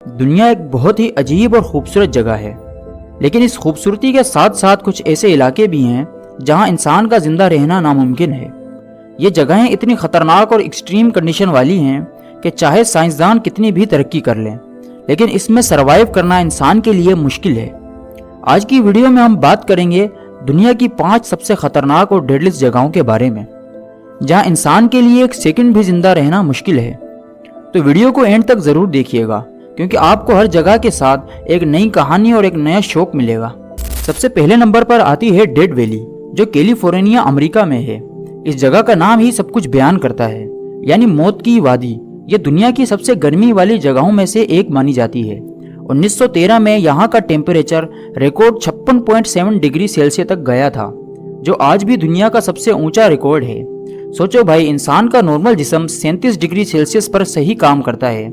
دنیا ایک بہت ہی عجیب اور خوبصورت جگہ ہے، لیکن اس خوبصورتی کے ساتھ ساتھ کچھ ایسے علاقے بھی ہیں جہاں انسان کا زندہ رہنا ناممکن ہے۔ یہ جگہیں اتنی خطرناک اور ایکسٹریم کنڈیشن والی ہیں کہ چاہے سائنسدان کتنی بھی ترقی کر لیں، لیکن اس میں سروائیو کرنا انسان کے لیے مشکل ہے۔ آج کی ویڈیو میں ہم بات کریں گے دنیا کی 5 سب سے خطرناک اور ڈیڈلیس جگہوں کے بارے میں، جہاں انسان کے لیے ایک سیکنڈ بھی زندہ رہنا مشکل ہے۔ تو ویڈیو کو اینڈ تک ضرور دیکھیے گا، کیونکہ آپ کو ہر جگہ کے ساتھ ایک نئی کہانی اور ایک نیا شوق ملے گا۔ سب سے پہلے نمبر پر آتی ہے ڈیڈ ویلی، جو کیلیفورنیا امریکہ میں ہے۔ اس جگہ کا نام ہی سب کچھ بیان کرتا ہے، یعنی موت کی وادی۔ یہ دنیا کی سب سے گرمی والی جگہوں میں سے ایک مانی جاتی ہے۔ 1913 میں یہاں کا ٹیمپریچر ریکارڈ 56.7 ڈگری سیلسیس تک گیا تھا، جو آج بھی دنیا کا سب سے اونچا ریکارڈ ہے۔ سوچو بھائی، انسان کا نارمل جسم 37 ڈگری سیلسیس پر صحیح کام کرتا ہے،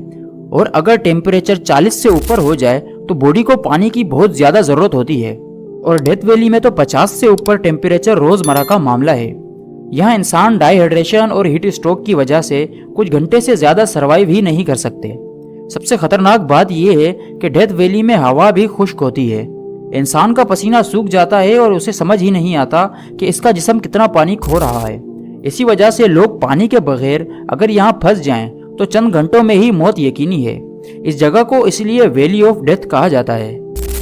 اور اگر ٹیمپریچر 40 سے اوپر ہو جائے تو باڈی کو پانی کی بہت زیادہ ضرورت ہوتی ہے، اور ڈیتھ ویلی میں تو 50 سے اوپر ٹیمپریچر روزمرہ کا معاملہ ہے۔ یہاں انسان ڈائی ہائیڈریشن اور ہیٹ اسٹروک کی وجہ سے کچھ گھنٹے سے زیادہ سروائیو ہی نہیں کر سکتے۔ سب سے خطرناک بات یہ ہے کہ ڈیتھ ویلی میں ہوا بھی خشک ہوتی ہے۔ انسان کا پسینہ سوکھ جاتا ہے اور اسے سمجھ ہی نہیں آتا کہ اس کا جسم کتنا پانی کھو رہا ہے۔ اسی وجہ سے لوگ پانی کے بغیر اگر یہاں پھنس جائیں تو چند گھنٹوں میں ہی موت یقینی ہے۔ اس جگہ کو اس لیے ویلی آف ڈیتھ کہا جاتا ہے۔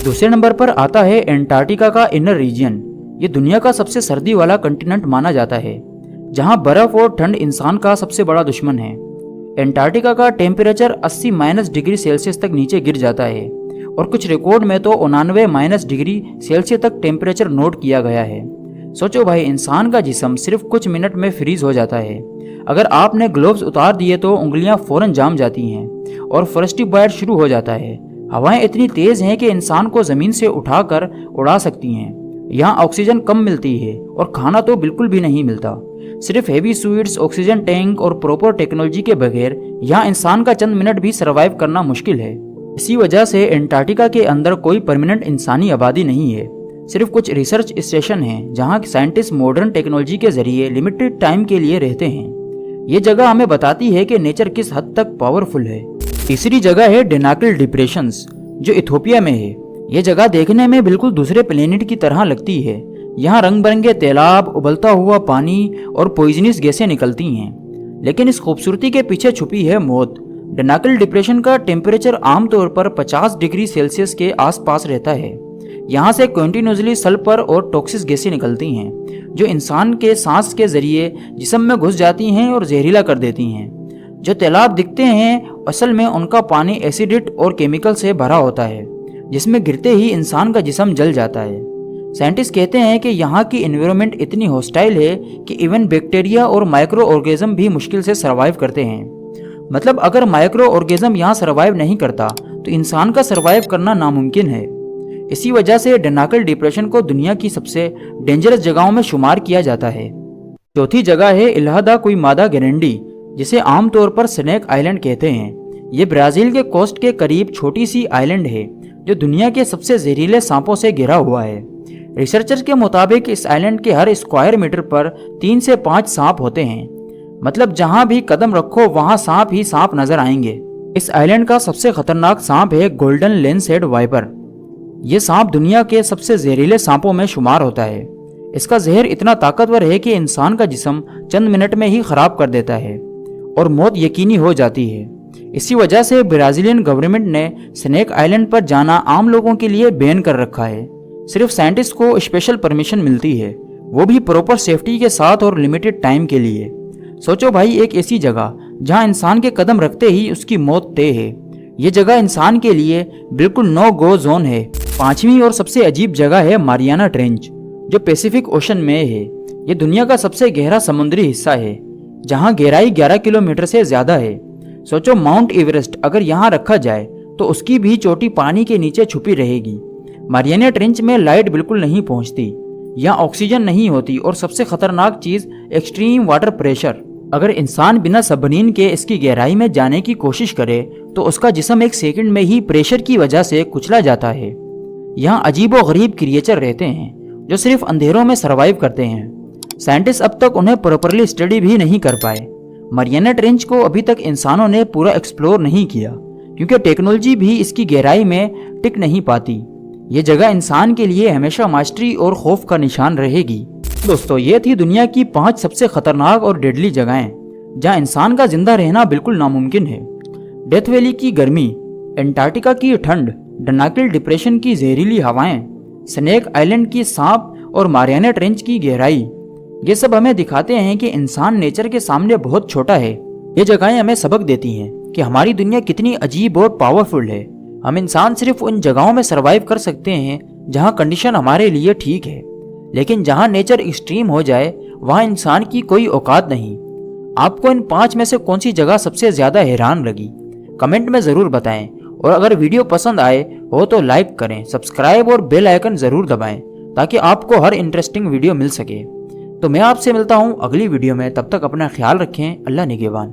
دوسرے نمبر پر آتا ہے انٹارکٹیکا کا انر ریجن۔ یہ دنیا کا سب سے سردی والا کنٹیننٹ مانا جاتا ہے، جہاں برف اور ٹھنڈ انسان کا سب سے بڑا دشمن ہے۔ انٹارکٹیکا کا ٹیمپریچر 80- ڈگری سیلسیس تک نیچے گر جاتا ہے، اور کچھ ریکارڈ میں تو 99- ڈگری سیلسیس تک ٹیمپریچر نوٹ کیا گیا ہے۔ سوچو بھائی، انسان کا جسم صرف کچھ منٹ میں فریز ہو جاتا ہے۔ اگر آپ نے گلووز اتار دیے تو انگلیاں فوراً جام جاتی ہیں اور فرسٹی بائٹ شروع ہو جاتا ہے۔ ہوائیں اتنی تیز ہیں کہ انسان کو زمین سے اٹھا کر اڑا سکتی ہیں۔ یہاں آکسیجن کم ملتی ہے اور کھانا تو بالکل بھی نہیں ملتا۔ صرف ہیوی سوئٹس، آکسیجن ٹینک اور پراپر ٹیکنالوجی کے بغیر یہاں انسان کا چند منٹ بھی سروائیو کرنا مشکل ہے۔ اسی وجہ سے انٹارکٹیکا کے اندر کوئی پرماننٹ انسانی آبادی نہیں ہے، صرف کچھ ریسرچ اسٹیشن ہیں جہاں سائنٹسٹ ماڈرن ٹیکنالوجی کے ذریعے لمیٹڈ ٹائم کے لیے رہتے ہیں۔ یہ جگہ ہمیں بتاتی ہے کہ نیچر کس حد تک پاورفل ہے۔ تیسری جگہ ہے ڈیناکل ڈپریشنز، جو ایتھوپیا میں ہے۔ یہ جگہ دیکھنے میں بالکل دوسرے پلینٹ کی طرح لگتی ہے۔ یہاں رنگ برنگے تیلاب، ابلتا ہوا پانی اور پوائزنس گیسیں نکلتی ہیں، لیکن اس خوبصورتی کے پیچھے چھپی ہے موت۔ ڈیناکل ڈپریشن کا ٹیمپریچر عام طور پر 50 ڈگری سیلسیس کے آس پاس رہتا ہے۔ یہاں سے کنٹینیوسلی سلفر اور ٹاکسک گیسیں نکلتی ہیں، جو انسان کے سانس کے ذریعے جسم میں گھس جاتی ہیں اور زہریلا کر دیتی ہیں۔ جو تیلاب دکھتے ہیں اصل میں ان کا پانی ایسیڈٹ اور کیمیکل سے بھرا ہوتا ہے، جس میں گرتے ہی انسان کا جسم جل جاتا ہے۔ سائنٹسٹ کہتے ہیں کہ یہاں کی انوائرمنٹ اتنی ہاسٹائل ہے کہ ایون بیکٹیریا اور مائکرو آرگینزم بھی مشکل سے سروائیو کرتے ہیں۔ مطلب اگر مائکرو آرگینزم یہاں سروائیو نہیں کرتا تو انسان کا سروائیو کرنا ناممکن ہے۔ اسی وجہ سے ڈیناکل ڈپریشن کو دنیا کی سب سے ڈینجرس جگہوں میں شمار کیا جاتا ہے۔ چوتھی جگہ ہے الہا دا کوئیمادا گرینڈی، جسے عام طور پر سنیک آئلینڈ کہتے ہیں۔ یہ برازیل کے کوسٹ کے قریب چھوٹی سی آئلینڈ ہے، جو دنیا کے سب سے زہریلے سانپوں سے گھرا ہوا ہے۔ ریسرچرز کے مطابق اس آئلینڈ کے ہر اسکوائر میٹر پر 3 سے 5 سانپ ہوتے ہیں۔ مطلب جہاں بھی قدم رکھو وہاں سانپ ہی سانپ نظر آئیں گے۔ اس آئلینڈ کا سب سے خطرناک سانپ ہے گولڈن لینس ہیڈ وائپر۔ یہ سانپ دنیا کے سب سے زہریلے سانپوں میں شمار ہوتا ہے۔ اس کا زہر اتنا طاقتور ہے کہ انسان کا جسم چند منٹ میں ہی خراب کر دیتا ہے اور موت یقینی ہو جاتی ہے۔ اسی وجہ سے برازیلین گورنمنٹ نے سنیک آئلینڈ پر جانا عام لوگوں کے لیے بین کر رکھا ہے۔ صرف سائنٹسٹ کو اسپیشل پرمیشن ملتی ہے، وہ بھی پراپر سیفٹی کے ساتھ اور لمیٹڈ ٹائم کے لیے۔ سوچو بھائی، ایک ایسی جگہ جہاں انسان کے قدم رکھتے ہی اس کی موت طے ہے۔ یہ جگہ انسان کے لیے بالکل نو گو زون ہے۔ پانچویں اور سب سے عجیب جگہ ہے ماریانا ٹرینچ، جو پیسیفک اوشن میں ہے۔ یہ دنیا کا سب سے گہرا سمندری حصہ ہے، جہاں گہرائی 11 کلومیٹر سے زیادہ ہے۔ سوچو ماؤنٹ ایورسٹ اگر یہاں رکھا جائے تو اس کی بھی چوٹی پانی کے نیچے چھپی رہے گی۔ ماریانا ٹرینچ میں لائٹ بالکل نہیں پہنچتی، یہاں آکسیجن نہیں ہوتی، اور سب سے خطرناک چیز ایکسٹریم واٹر پریشر۔ اگر انسان بنا سبمرین کے اس کی گہرائی میں جانے کی کوشش کرے تو اس کا جسم ایک سیکنڈ میں ہی پریشر کی وجہ سے کچلا جاتا ہے۔ یہاں عجیب و غریب کریچر رہتے ہیں جو صرف اندھیروں میں سروائیو کرتے ہیں۔ سائنٹسٹ اب تک انہیں پراپرلی اسٹڈی بھی نہیں کر پائے۔ ماریانا ٹرینچ کو ابھی تک انسانوں نے پورا ایکسپلور نہیں کیا، کیونکہ ٹیکنالوجی بھی اس کی گہرائی میں ٹک نہیں پاتی۔ یہ جگہ انسان کے لیے ہمیشہ ماسٹری اور خوف کا نشان رہے گی۔ دوستو، یہ تھی دنیا کی 5 سب سے خطرناک اور ڈیڈلی جگہیں جہاں انسان کا زندہ رہنا بالکل ناممکن ہے۔ ڈیتھ ویلی کی گرمی، انٹارکٹیکا کی ٹھنڈ، ڈناکل ڈپریشن کی زہریلی ہوائیں، سنیک آئلینڈ کی سانپ اور ماریانا ٹرینچ کی گہرائی، یہ سب ہمیں دکھاتے ہیں کہ انسان نیچر کے سامنے بہت چھوٹا ہے۔ یہ جگہیں ہمیں سبق دیتی ہیں کہ ہماری دنیا کتنی عجیب اور پاورفل ہے۔ ہم انسان صرف ان جگہوں میں سروائیو کر سکتے ہیں جہاں کنڈیشن ہمارے لیے ٹھیک ہے، لیکن جہاں نیچر ایکسٹریم ہو جائے وہاں انسان کی کوئی اوقات نہیں۔ آپ کو ان 5 میں سے کون سی جگہ سب سے زیادہ حیران لگی؟ کمنٹ میں ضرور بتائیں، اور اگر ویڈیو پسند آئے ہو تو لائک کریں، سبسکرائب اور بیل آئیکن ضرور دبائیں تاکہ آپ کو ہر انٹرسٹنگ ویڈیو مل سکے۔ تو میں آپ سے ملتا ہوں اگلی ویڈیو میں، تب تک اپنا خیال رکھیں۔ اللہ نگہبان۔